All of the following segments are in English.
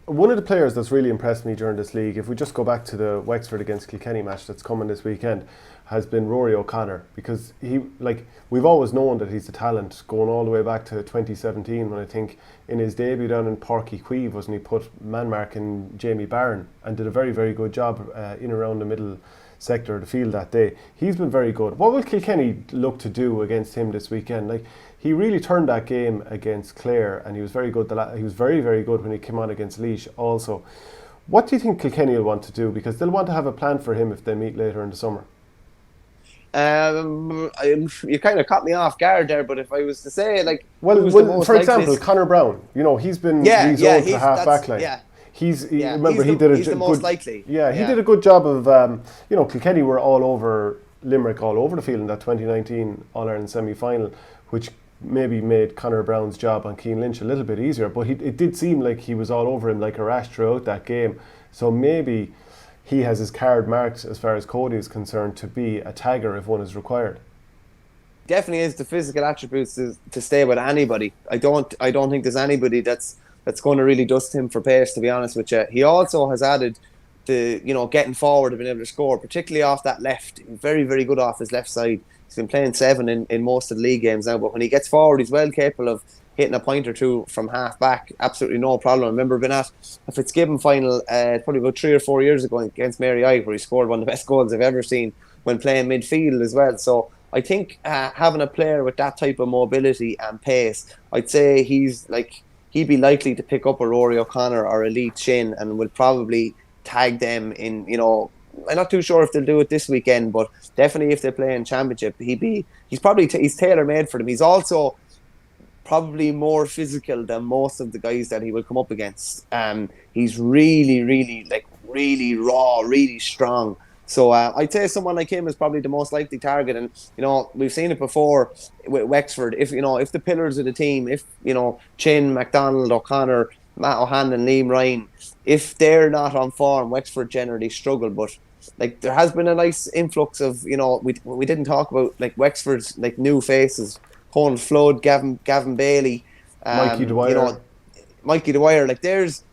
One of the players that's really impressed me during this league, if we just go back to the Wexford against Kilkenny match that's coming this weekend, has been Rory O'Connor, because we've always known that he's a talent, going all the way back to 2017, when I think in his debut down in Páirc Uí Chaoimh, wasn't he, put man marking Jamie Barron and did a very, very good job in around the middle sector of the field that day. He's been very good. What will Kilkenny look to do against him this weekend? He really turned that game against Clare, and he was very good. He was very, very good when he came on against Laois also. What do you think Kilkenny will want to do? Because they'll want to have a plan for him if they meet later in the summer. You kind of caught me off guard there, but if I was to say, like, who's the Well, most for likely? example, Connor Brown. He's been rezoned to the half back line. Yeah, Remember, he's the most likely. Yeah, he did a good job of. Kilkenny were all over Limerick, all over the field in that 2019 All Ireland semi-final, which maybe made Conor Brown's job on Cian Lynch a little bit easier. But it did seem like he was all over him like a rash throughout that game. So maybe he has his card marked, as far as Cody is concerned, to be a tagger if one is required. Definitely is the physical attributes to stay with anybody. I don't think there's anybody that's going to really dust him for pace, to be honest with you. He also has added the getting forward and being able to score, particularly off that left. Very, very good off his left side. He's been playing 7 in most of the league games now, but when he gets forward, he's well capable of hitting a point or two from half back. Absolutely no problem. I remember being at a Fitzgibbon final probably about 3 or 4 years ago against Mary I, where he scored one of the best goals I've ever seen when playing midfield as well. So I think having a player with that type of mobility and pace, I'd say he'd be likely to pick up a Rory O'Connor or a Lee Chin, and will probably tag them in, I'm not too sure if they'll do it this weekend, but definitely if they play in Championship, he's probably he's tailor-made for them. He's also probably more physical than most of the guys that he will come up against. He's really, really, really raw, really strong. So I'd say someone like him is probably the most likely target. And we've seen it before with Wexford. If the pillars of the team, if Chin, MacDonald, O'Connor, Matt O'Hanlon, Liam Ryan, if they're not on form, Wexford generally struggle. But there has been a nice influx of we didn't talk about Wexford's new faces: Conal Flood, Gavin Bailey, Mikey Dwyer. Mikey Dwyer. There's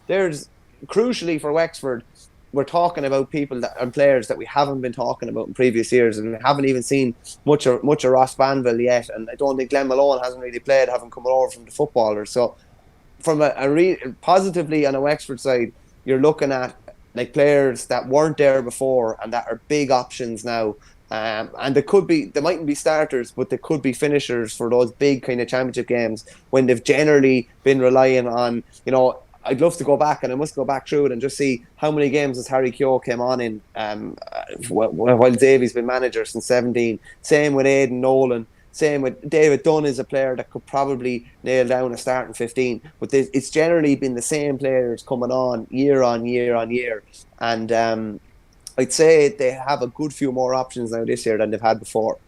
crucially for Wexford, we're talking about people and players that we haven't been talking about in previous years, and we haven't even seen much of Ross Banville yet. And I don't think Glenn Malone hasn't really played, having come over from the footballers. So from positively on a Wexford side, you're looking at players that weren't there before and that are big options now. And they mightn't be starters, but they could be finishers for those big kind of championship games when they've generally been relying on, I'd love to go back, and I must go back through it and just see how many games has Harry Keogh came on in while Davy's been manager since 17. Same with Aidan Nolan. Same with David Dunn, is a player that could probably nail down a starting 15. But it's generally been the same players coming on year on year on year. And I'd say they have a good few more options now this year than they've had before.